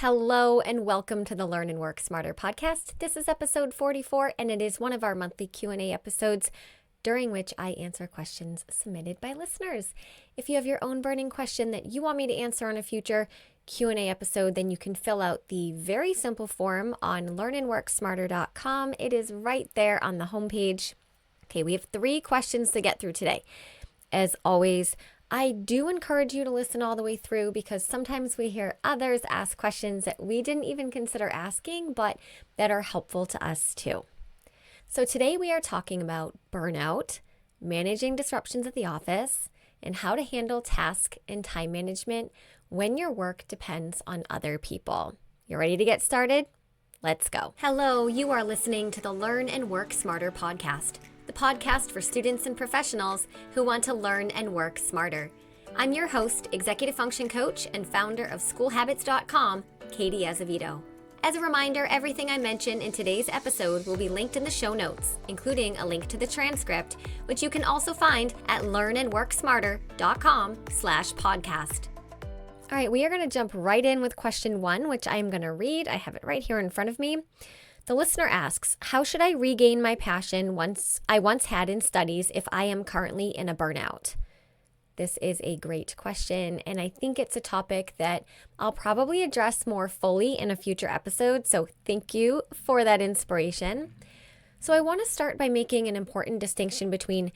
Hello and welcome to the Learn and Work Smarter podcast. This is episode 44 and it is one of our monthly Q&A episodes during which I answer questions submitted by listeners. If you have your own burning question that you want me to answer on a future Q&A episode, then you can fill out the very simple form on learnandworksmarter.com. It is right there on the homepage. Okay, we have 3 questions to get through today. As always, I do encourage you to listen all the way through because sometimes we hear others ask questions that we didn't even consider asking, but that are helpful to us too. So today we are talking about burnout, managing disruptions at the office, and how to handle task and time management when your work depends on other people. You ready to get started? Let's go. Hello, you are listening to the Learn and Work Smarter podcast, the podcast for students and professionals who want to learn and work smarter. I'm your host, executive function coach, and founder of schoolhabits.com, Katie Azevedo. As a reminder, everything I mention in today's episode will be linked in the show notes, including a link to the transcript, which you can also find at learnandworksmarter.com/podcast. All right, we are going to jump right in with question 1, which I am going to read. I have it right here in front of me. The listener asks, how should I regain my passion I once had in studies if I am currently in a burnout? This is a great question, and I think it's a topic that I'll probably address more fully in a future episode, so thank you for that inspiration. So I want to start by making an important distinction between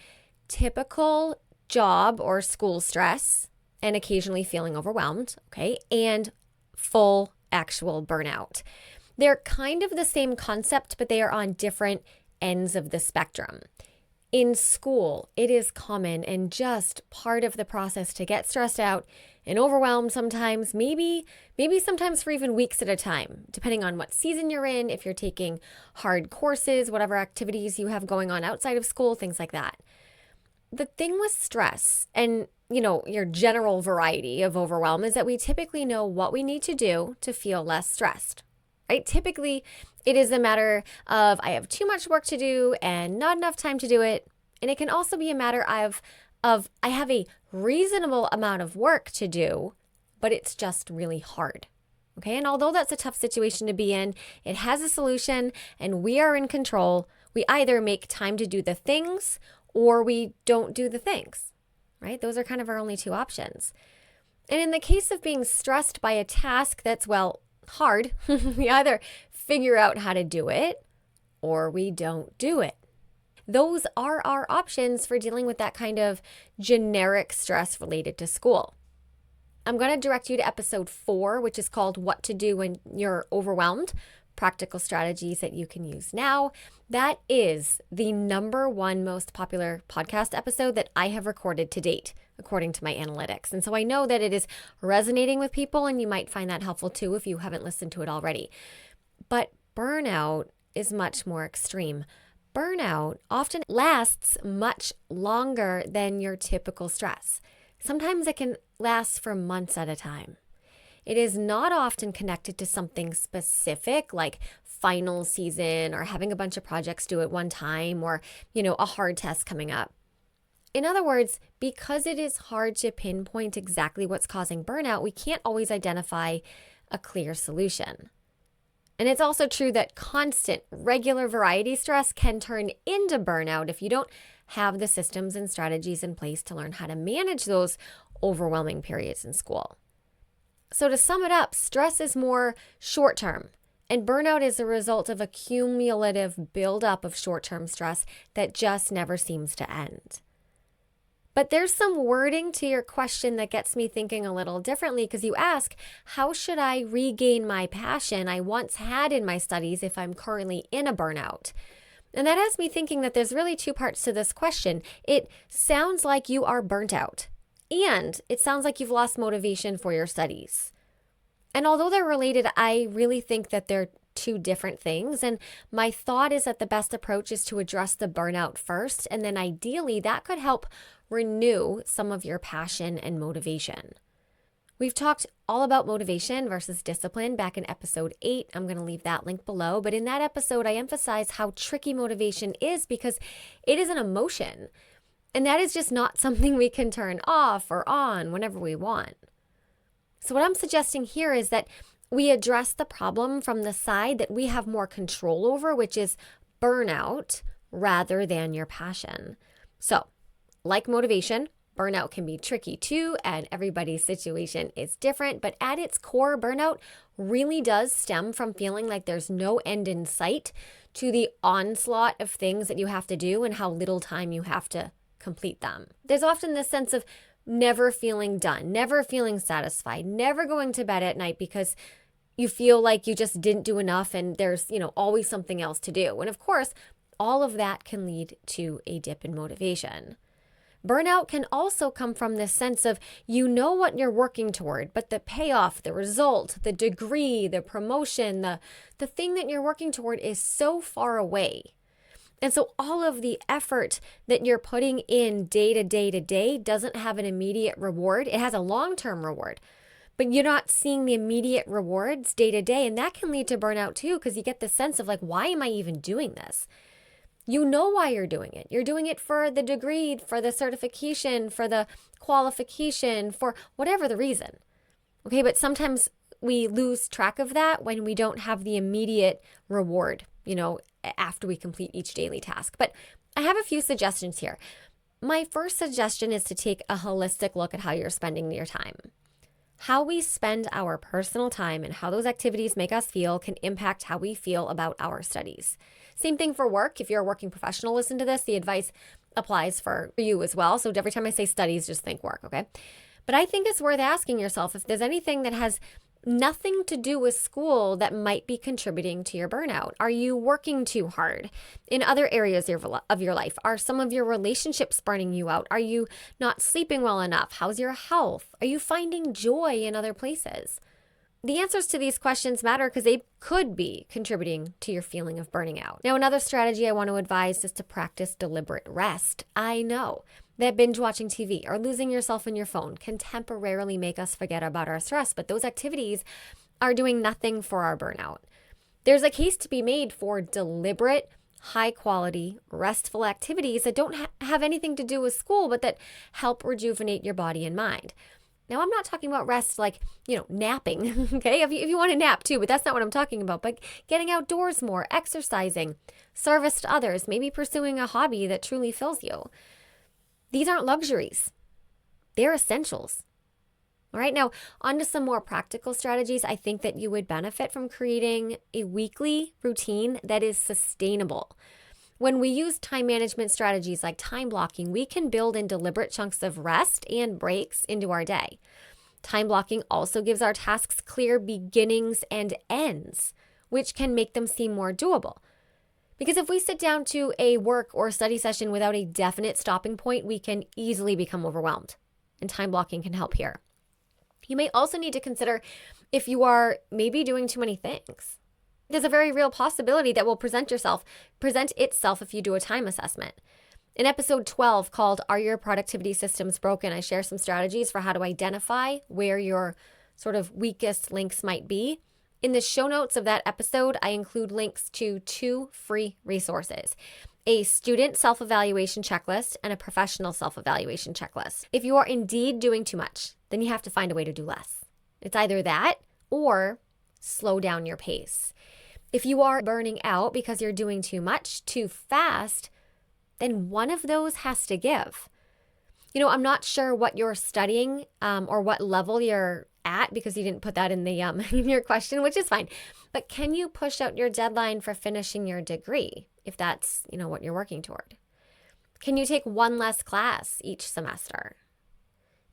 typical job or school stress and occasionally feeling overwhelmed, okay, and full actual burnout. They're kind of the same concept, but they are on different ends of the spectrum. In school, it is common and just part of the process to get stressed out and overwhelmed sometimes, maybe sometimes for even weeks at a time, depending on what season you're in, if you're taking hard courses, whatever activities you have going on outside of school, things like that. The thing with stress and, your general variety of overwhelm is that we typically know what we need to do to feel less stressed. Right? Typically, it is a matter of I have too much work to do and not enough time to do it. And it can also be a matter of I have a reasonable amount of work to do, but it's just really hard. Okay? And although that's a tough situation to be in, it has a solution and we are in control. We either make time to do the things or we don't do the things. Right? Those are kind of our only 2 options. And in the case of being stressed by a task that's, hard, we either figure out how to do it or we don't do it. Those are our options for dealing with that kind of generic stress related to school. I'm going to direct you to episode 4, which is called What to Do When You're Overwhelmed, Practical Strategies that You Can Use Now. That is the number 1 most popular podcast episode that I have recorded to date, according to my analytics. And so I know that it is resonating with people and you might find that helpful too if you haven't listened to it already. But burnout is much more extreme. Burnout often lasts much longer than your typical stress. Sometimes it can last for months at a time. It is not often connected to something specific like final season or having a bunch of projects due at one time or, a hard test coming up. In other words, because it is hard to pinpoint exactly what's causing burnout, we can't always identify a clear solution. And it's also true that constant, regular variety stress can turn into burnout if you don't have the systems and strategies in place to learn how to manage those overwhelming periods in school. So to sum it up, stress is more short-term, and burnout is a result of a cumulative buildup of short-term stress that just never seems to end. But there's some wording to your question that gets me thinking a little differently because you ask, how should I regain my passion I once had in my studies if I'm currently in a burnout? And that has me thinking that there's really 2 parts to this question. It sounds like you are burnt out, and it sounds like you've lost motivation for your studies. And although they're related, I really think that they're 2 different things. And my thought is that the best approach is to address the burnout first, and then ideally that could help renew some of your passion and motivation. We've talked all about motivation versus discipline back in episode 8. I'm going to leave that link below. But in that episode, I emphasize how tricky motivation is because it is an emotion. And that is just not something we can turn off or on whenever we want. So what I'm suggesting here is that we address the problem from the side that we have more control over, which is burnout rather than your passion. So, like motivation, burnout can be tricky too, and everybody's situation is different. But at its core, burnout really does stem from feeling like there's no end in sight to the onslaught of things that you have to do and how little time you have to complete them. There's often this sense of never feeling done, never feeling satisfied, never going to bed at night because you feel like you just didn't do enough and there's, always something else to do. And of course, all of that can lead to a dip in motivation. Burnout can also come from this sense of you know what you're working toward, but the payoff, the result, the degree, the promotion, the thing that you're working toward is so far away. And so all of the effort that you're putting in day to day doesn't have an immediate reward. It has a long-term reward, but you're not seeing the immediate rewards day to day. And that can lead to burnout too, because you get the sense of like, why am I even doing this? You know why you're doing it. You're doing it for the degree, for the certification, for the qualification, for whatever the reason. Okay, but sometimes we lose track of that when we don't have the immediate reward, after we complete each daily task. But I have a few suggestions here. My first suggestion is to take a holistic look at how you're spending your time. How we spend our personal time and how those activities make us feel can impact how we feel about our studies. Same thing for work. If you're a working professional, listen to this. The advice applies for you as well. So every time I say studies, just think work, okay? But I think it's worth asking yourself if there's anything that has nothing to do with school that might be contributing to your burnout. Are you working too hard in other areas of your life? Are some of your relationships burning you out? Are you not sleeping well enough? How's your health? Are you finding joy in other places? The answers to these questions matter because they could be contributing to your feeling of burning out. Now, another strategy I want to advise is to practice deliberate rest. I know that binge watching TV or losing yourself in your phone can temporarily make us forget about our stress, but those activities are doing nothing for our burnout. There's a case to be made for deliberate, high-quality, restful activities that don't have anything to do with school, but that help rejuvenate your body and mind. Now, I'm not talking about rest like, napping, okay? If you want to nap too, but that's not what I'm talking about. But getting outdoors more, exercising, service to others, maybe pursuing a hobby that truly fills you. These aren't luxuries. They're essentials. All right, now on to some more practical strategies. I think that you would benefit from creating a weekly routine that is sustainable. When we use time management strategies like time blocking, we can build in deliberate chunks of rest and breaks into our day. Time blocking also gives our tasks clear beginnings and ends, which can make them seem more doable. Because if we sit down to a work or study session without a definite stopping point, we can easily become overwhelmed, and time blocking can help here. You may also need to consider if you are maybe doing too many things. There's a very real possibility that will present itself if you do a time assessment. In episode 12 called Are Your Productivity Systems Broken? I share some strategies for how to identify where your sort of weakest links might be. In the show notes of that episode, I include links to 2 free resources: a student self-evaluation checklist and a professional self-evaluation checklist. If you are indeed doing too much, then you have to find a way to do less. It's either that or slow down your pace. If you are burning out because you're doing too much, too fast, then one of those has to give. I'm not sure what you're studying or what level you're at because you didn't put that in the in your question, which is fine. But can you push out your deadline for finishing your degree if that's, what you're working toward? Can you take one less class each semester?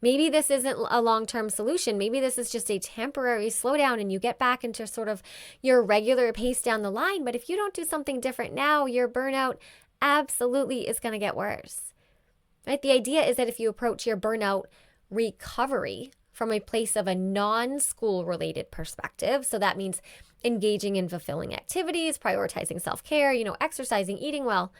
Maybe this isn't a long-term solution. Maybe this is just a temporary slowdown and you get back into sort of your regular pace down the line. But if you don't do something different now, your burnout absolutely is going to get worse. Right? The idea is that if you approach your burnout recovery from a place of a non-school related perspective, so that means engaging in fulfilling activities, prioritizing self-care, exercising, eating well,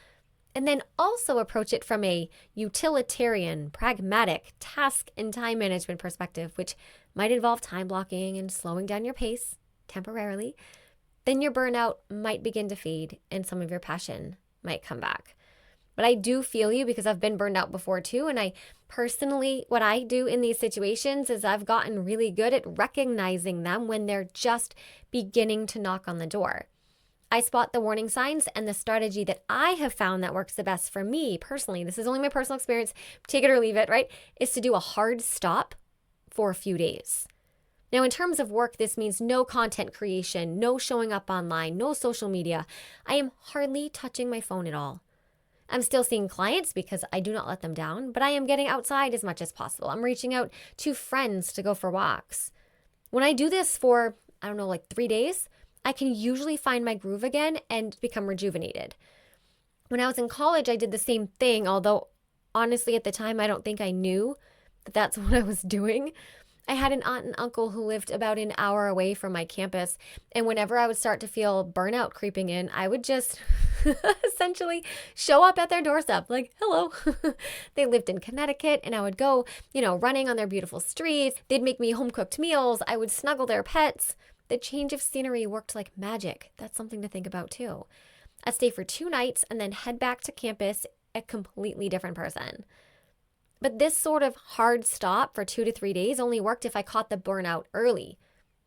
and then also approach it from a utilitarian, pragmatic, task and time management perspective, which might involve time blocking and slowing down your pace temporarily, then your burnout might begin to fade and some of your passion might come back. But I do feel you because I've been burned out before too. And I personally, what I do in these situations is I've gotten really good at recognizing them when they're just beginning to knock on the door. I spot the warning signs, and the strategy that I have found that works the best for me personally, this is only my personal experience, take it or leave it, right, is to do a hard stop for a few days. Now, in terms of work, this means no content creation, no showing up online, no social media. I am hardly touching my phone at all. I'm still seeing clients because I do not let them down, but I am getting outside as much as possible. I'm reaching out to friends to go for walks. When I do this for, like 3 days, I can usually find my groove again and become rejuvenated. When I was in college, I did the same thing, although honestly at the time, I don't think I knew that that's what I was doing. I had an aunt and uncle who lived about an hour away from my campus, and whenever I would start to feel burnout creeping in, I would just essentially show up at their doorstep like, hello. They lived in Connecticut, and I would go, running on their beautiful streets. They'd make me home-cooked meals. I would snuggle their pets. The change of scenery worked like magic. That's something to think about too. I'd stay for 2 nights and then head back to campus a completely different person. But this sort of hard stop for 2 to 3 days only worked if I caught the burnout early.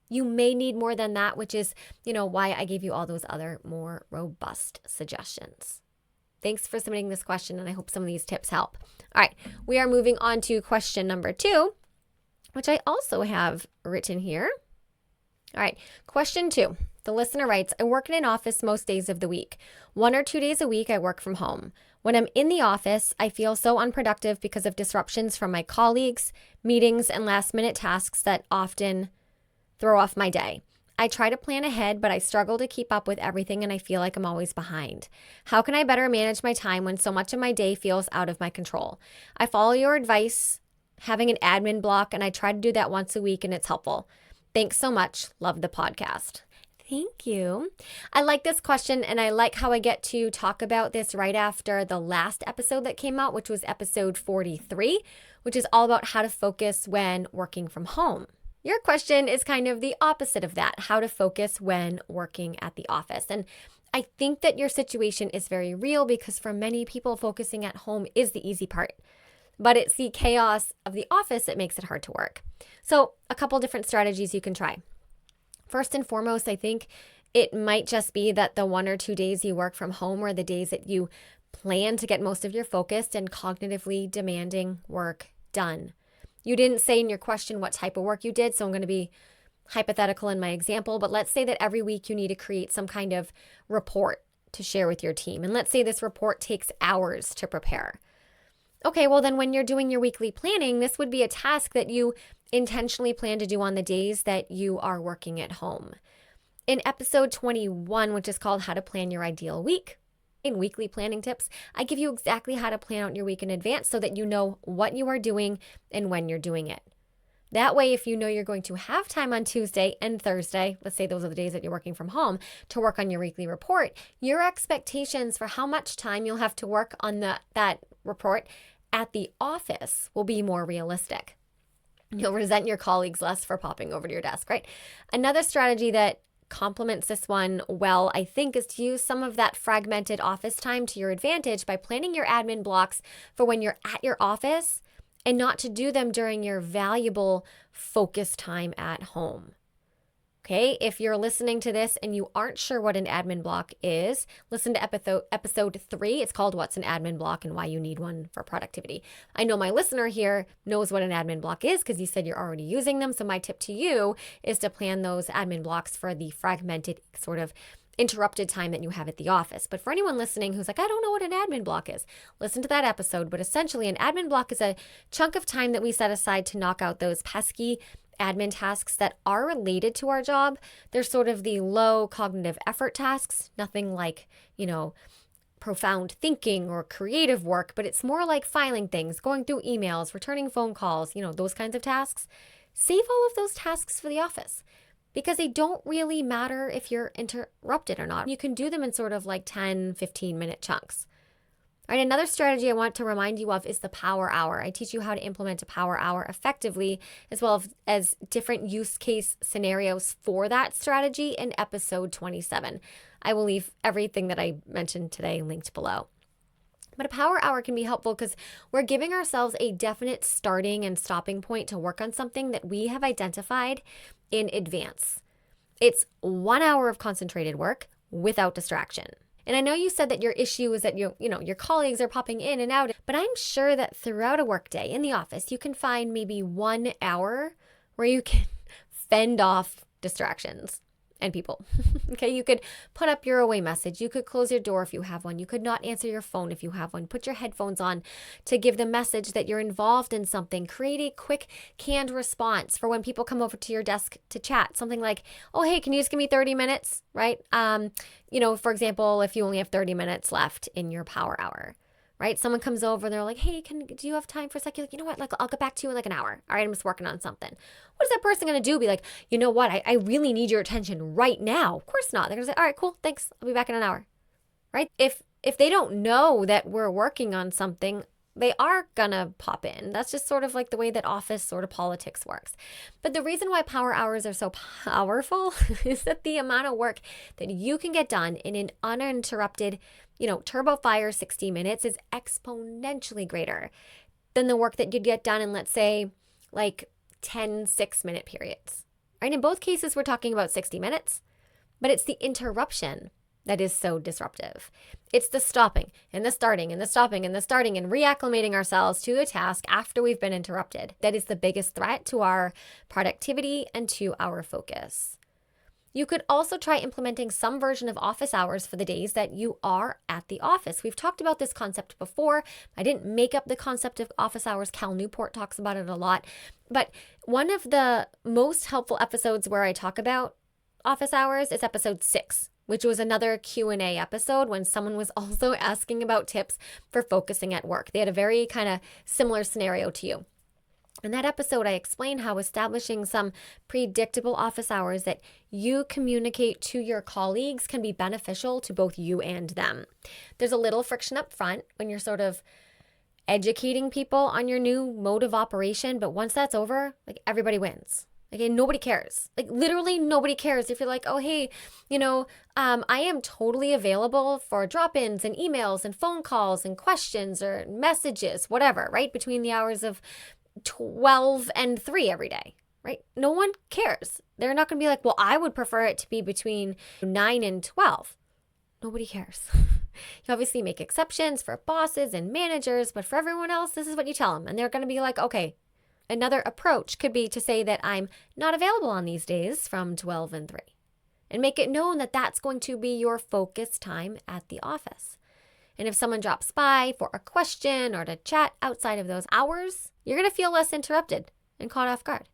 You may need more than that, which is, why I gave you all those other more robust suggestions. Thanks for submitting this question, and I hope some of these tips help. All right, we are moving on to question number 2, which I also have written here. All right, question 2. The listener writes, I work in an office most days of the week. 1 or 2 days a week, I work from home. When I'm in the office, I feel so unproductive because of disruptions from my colleagues, meetings, and last-minute tasks that often throw off my day. I try to plan ahead, but I struggle to keep up with everything, and I feel like I'm always behind. How can I better manage my time when so much of my day feels out of my control? I follow your advice, having an admin block, and I try to do that once a week, and it's helpful. Thanks so much. Love the podcast. Thank you. I like this question, and I like how I get to talk about this right after the last episode that came out, which was episode 43, which is all about how to focus when working from home. Your question is kind of the opposite of that, how to focus when working at the office. And I think that your situation is very real because for many people, focusing at home is the easy part. But it's the chaos of the office that makes it hard to work. So a couple different strategies you can try. First and foremost, I think it might just be that the 1 or 2 days you work from home are the days that you plan to get most of your focused and cognitively demanding work done. You didn't say in your question what type of work you did, so I'm going to be hypothetical in my example, but let's say that every week you need to create some kind of report to share with your team. And let's say this report takes hours to prepare. Okay, well then when you're doing your weekly planning, this would be a task that you intentionally plan to do on the days that you are working at home. In episode 21, which is called How to Plan Your Ideal Week, in weekly planning tips, I give you exactly how to plan out your week in advance so that you know what you are doing and when you're doing it. That way, if you know you're going to have time on Tuesday and Thursday, let's say those are the days that you're working from home, to work on your weekly report, your expectations for how much time you'll have to work on that report at the office will be more realistic. You'll resent your colleagues less for popping over to your desk, right? Another strategy that complements this one well, I think, is to use some of that fragmented office time to your advantage by planning your admin blocks for when you're at your office and not to do them during your valuable focus time at home. Okay, if you're listening to this and you aren't sure what an admin block is, listen to episode 3. It's called What's an Admin Block and Why You Need One for Productivity. I know my listener here knows what an admin block is because you said you're already using them. So my tip to you is to plan those admin blocks for the fragmented sort of interrupted time that you have at the office. But for anyone listening who's like, I don't know what an admin block is, listen to that episode. But essentially, an admin block is a chunk of time that we set aside to knock out those pesky admin tasks that are related to our job. They're sort of the low cognitive effort tasks, nothing like, profound thinking or creative work, but it's more like filing things, going through emails, returning phone calls, those kinds of tasks. Save all of those tasks for the office because they don't really matter if you're interrupted or not. You can do them in sort of like 10, 15-minute chunks. All right, another strategy I want to remind you of is the power hour. I teach you how to implement a power hour effectively, as well as different use case scenarios for that strategy in episode 27. I will leave everything that I mentioned today linked below. But a power hour can be helpful because we're giving ourselves a definite starting and stopping point to work on something that we have identified in advance. It's 1 hour of concentrated work without distraction. And I know you said that your issue is that your colleagues are popping in and out, but I'm sure that throughout a workday in the office, you can find maybe 1 hour where you can fend off distractions and people. Okay, you could put up your away message. You could close your door if you have one. You could not answer your phone if you have one. Put your headphones on to give the message that you're involved in something. Create a quick canned response for when people come over to your desk to chat. Something like, oh, hey, can you just give me 30 minutes, right? For example, if you only have 30 minutes left in your power hour, right? Someone comes over and they're like, hey, do you have time for a second? You're like, you know what? I'll get back to you in like an hour. All right, I'm just working on something. What is that person going to do? Be like, you know what? I really need your attention right now. Of course not. They're going to say, all right, cool. Thanks. I'll be back in an hour, right? If they don't know that we're working on something, they are gonna pop in. That's just sort of like the way that office sort of politics works. But the reason why power hours are so powerful is that the amount of work that you can get done in an uninterrupted, turbo fire 60 minutes is exponentially greater than the work that you'd get done in, let's say, like 10 6-minute periods. Right? In both cases, we're talking about 60 minutes, but it's the interruption that is so disruptive. It's the stopping and the starting and the stopping and the starting and reacclimating ourselves to a task after we've been interrupted. That is the biggest threat to our productivity and to our focus. You could also try implementing some version of office hours for the days that you are at the office. We've talked about this concept before. I didn't make up the concept of office hours. Cal Newport talks about it a lot. But one of the most helpful episodes where I talk about office hours is episode 6. Which was another Q&A episode when someone was also asking about tips for focusing at work. They had a very kind of similar scenario to you. In that episode, I explained how establishing some predictable office hours that you communicate to your colleagues can be beneficial to both you and them. There's a little friction up front when you're sort of educating people on your new mode of operation, but once that's over, like everybody wins. Okay, nobody cares. Like literally nobody cares if you're like, oh, hey, I am totally available for drop-ins and emails and phone calls and questions or messages, whatever, right? Between the hours of 12 and 3 every day, right? No one cares. They're not going to be like, well, I would prefer it to be between 9 and 12. Nobody cares. You obviously make exceptions for bosses and managers, but for everyone else, this is what you tell them. And they're going to be like, okay. Another approach could be to say that I'm not available on these days from 12 and 3 and make it known that that's going to be your focus time at the office. And if someone drops by for a question or to chat outside of those hours, you're going to feel less interrupted and caught off guard.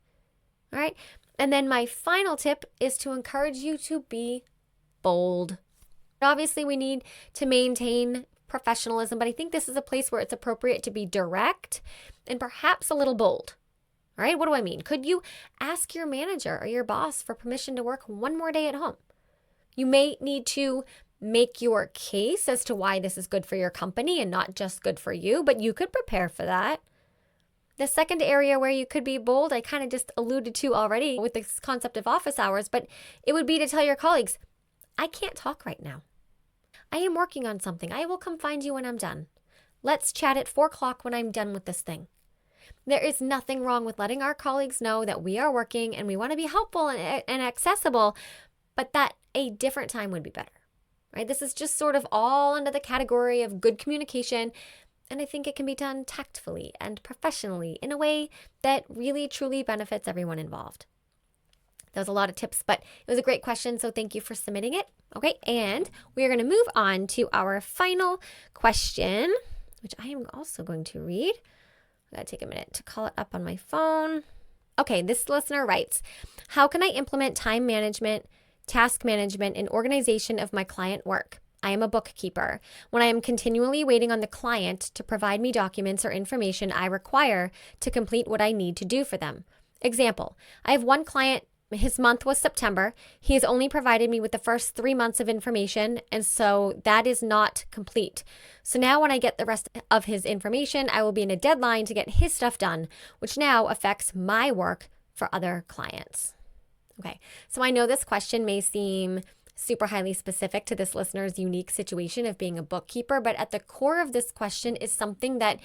All right. And then my final tip is to encourage you to be bold. Obviously, we need to maintain professionalism, but I think this is a place where it's appropriate to be direct and perhaps a little bold. All right, what do I mean? Could you ask your manager or your boss for permission to work one more day at home? You may need to make your case as to why this is good for your company and not just good for you, but you could prepare for that. The second area where you could be bold, I kind of just alluded to already with this concept of office hours, but it would be to tell your colleagues, I can't talk right now. I am working on something. I will come find you when I'm done. Let's chat at 4 o'clock when I'm done with this thing. There is nothing wrong with letting our colleagues know that we are working and we want to be helpful and accessible, but that a different time would be better, right? This is just sort of all under the category of good communication, and I think it can be done tactfully and professionally in a way that really, truly benefits everyone involved. That was a lot of tips, but it was a great question, so thank you for submitting it. Okay, and we are going to move on to our final question, which I am also going to read. I gotta take a minute to call it up on my phone. Okay, this listener writes, how can I implement time management, task management, and organization of my client work? I am a bookkeeper. When I am continually waiting on the client to provide me documents or information I require to complete what I need to do for them. Example, I have one client. His month was September. He has only provided me with the first 3 months of information, and so that is not complete. So now when I get the rest of his information, I will be in a deadline to get his stuff done, which now affects my work for other clients. Okay, so I know this question may seem super highly specific to this listener's unique situation of being a bookkeeper, but at the core of this question is something that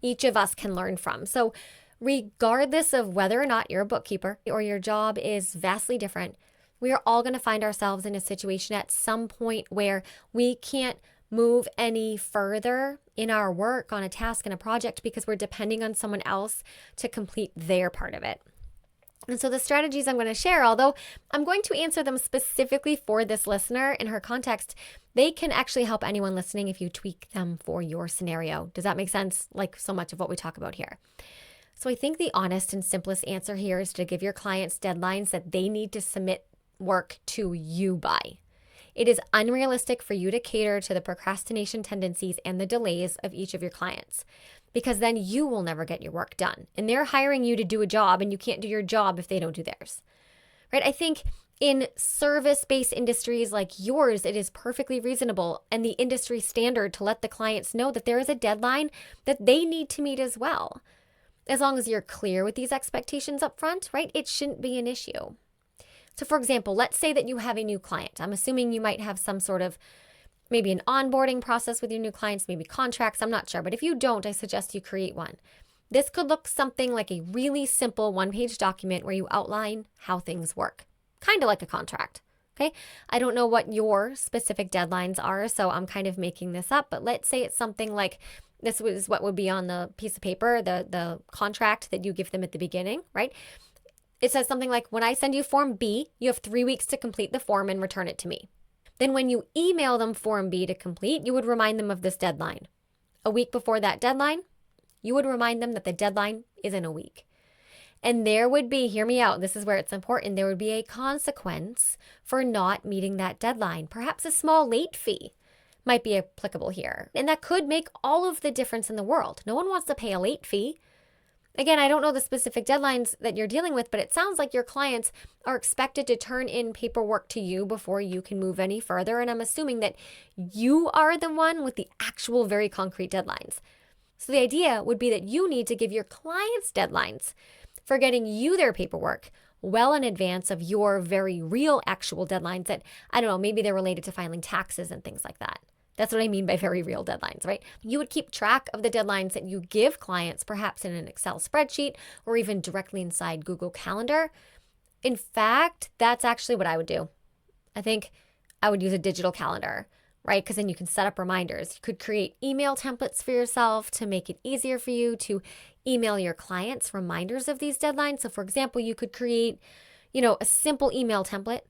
each of us can learn from. So regardless of whether or not you're a bookkeeper or your job is vastly different, we are all going to find ourselves in a situation at some point where we can't move any further in our work on a task and a project because we're depending on someone else to complete their part of it. And so the strategies I'm going to share, although I'm going to answer them specifically for this listener in her context, they can actually help anyone listening if you tweak them for your scenario. Does that make sense? Like so much of what we talk about here. So I think the honest and simplest answer here is to give your clients deadlines that they need to submit work to you by. It is unrealistic for you to cater to the procrastination tendencies and the delays of each of your clients, because then you will never get your work done. And they're hiring you to do a job, and you can't do your job if they don't do theirs, right? I think in service-based industries like yours, it is perfectly reasonable and the industry standard to let the clients know that there is a deadline that they need to meet as well. As long as you're clear with these expectations up front, right? It shouldn't be an issue. So for example, let's say that you have a new client. I'm assuming you might have some sort of maybe an onboarding process with your new clients, maybe contracts, I'm not sure. But if you don't, I suggest you create one. This could look something like a really simple one-page document where you outline how things work, kind of like a contract, okay? I don't know what your specific deadlines are, so I'm kind of making this up, but let's say it's something like this was what would be on the piece of paper, the contract that you give them at the beginning, right? It says something like, when I send you Form B, you have 3 weeks to complete the form and return it to me. Then when you email them Form B to complete, you would remind them of this deadline. A week before that deadline, you would remind them that the deadline is in a week. And there would be, hear me out, this is where it's important, there would be a consequence for not meeting that deadline. Perhaps a small late fee might be applicable here. And that could make all of the difference in the world. No one wants to pay a late fee. Again, I don't know the specific deadlines that you're dealing with, but it sounds like your clients are expected to turn in paperwork to you before you can move any further. And I'm assuming that you are the one with the actual very concrete deadlines. So the idea would be that you need to give your clients deadlines for getting you their paperwork well in advance of your very real actual deadlines that, I don't know, maybe they're related to filing taxes and things like that. That's what I mean by very real deadlines, right? You would keep track of the deadlines that you give clients, perhaps in an Excel spreadsheet or even directly inside Google Calendar. In fact, that's actually what I would do. I think I would use a digital calendar, right? Because then you can set up reminders. You could create email templates for yourself to make it easier for you to email your clients reminders of these deadlines. So for example, you could create, a simple email template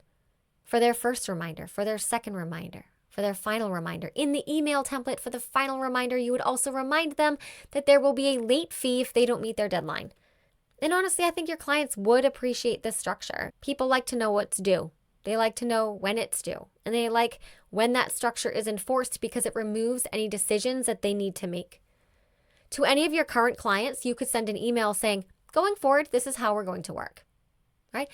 for their first reminder, for their second reminder, for their final reminder. In the email template for the final reminder, you would also remind them that there will be a late fee if they don't meet their deadline. And honestly, I think your clients would appreciate this structure. People like to know what's due. They like to know when it's due. And they like when that structure is enforced because it removes any decisions that they need to make. To any of your current clients, you could send an email saying, going forward, this is how we're going to work, right?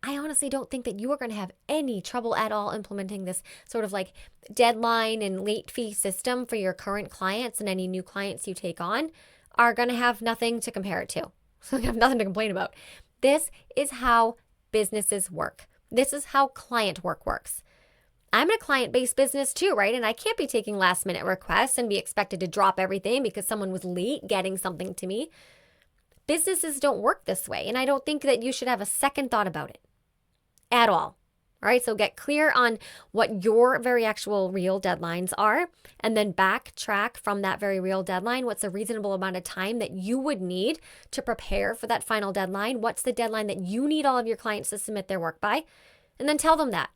I honestly don't think that you are going to have any trouble at all implementing this sort of like deadline and late fee system for your current clients, and any new clients you take on are going to have nothing to compare it to. So you have nothing to complain about. This is how businesses work. This is how client work works. I'm in a client-based business too, right? And I can't be taking last-minute requests and be expected to drop everything because someone was late getting something to me. Businesses don't work this way, and I don't think that you should have a second thought about it at all. All right, so get clear on what your very actual real deadlines are, and then backtrack from that very real deadline. What's a reasonable amount of time that you would need to prepare for that final deadline? What's the deadline that you need all of your clients to submit their work by? And then tell them that.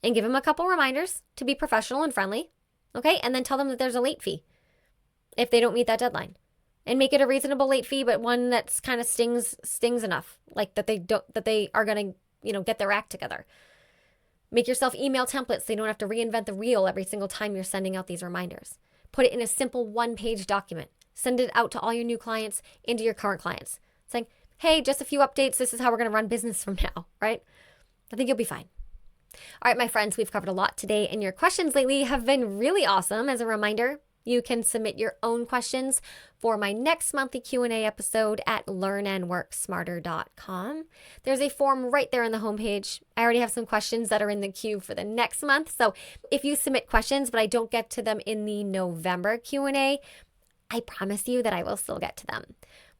And give them a couple reminders to be professional and friendly, okay? And then tell them that there's a late fee if they don't meet that deadline. And make it a reasonable late fee, but one that's kind of stings enough, like that they are going to, get their act together. Make yourself email templates so you don't have to reinvent the wheel every single time you're sending out these reminders. Put it in a simple one-page document. Send it out to all your new clients and to your current clients, saying, hey, just a few updates. This is how we're going to run business from now, right? I think you'll be fine. All right, my friends, we've covered a lot today, and your questions lately have been really awesome. As a reminder, You can submit your own questions for my next monthly Q&A episode at learnandworksmarter.com. There's a form right there on the homepage. I already have some questions that are in the queue for the next month. So if you submit questions, but I don't get to them in the November Q&A, I promise you that I will still get to them.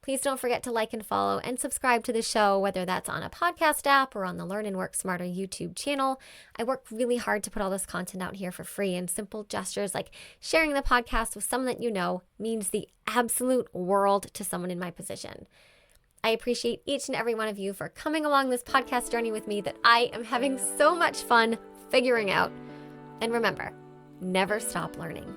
Please don't forget to like and follow and subscribe to the show, whether that's on a podcast app or on the Learn and Work Smarter YouTube channel. I work really hard to put all this content out here for free, and simple gestures like sharing the podcast with someone that you know means the absolute world to someone in my position. I appreciate each and every one of you for coming along this podcast journey with me that I am having so much fun figuring out. And remember, never stop learning.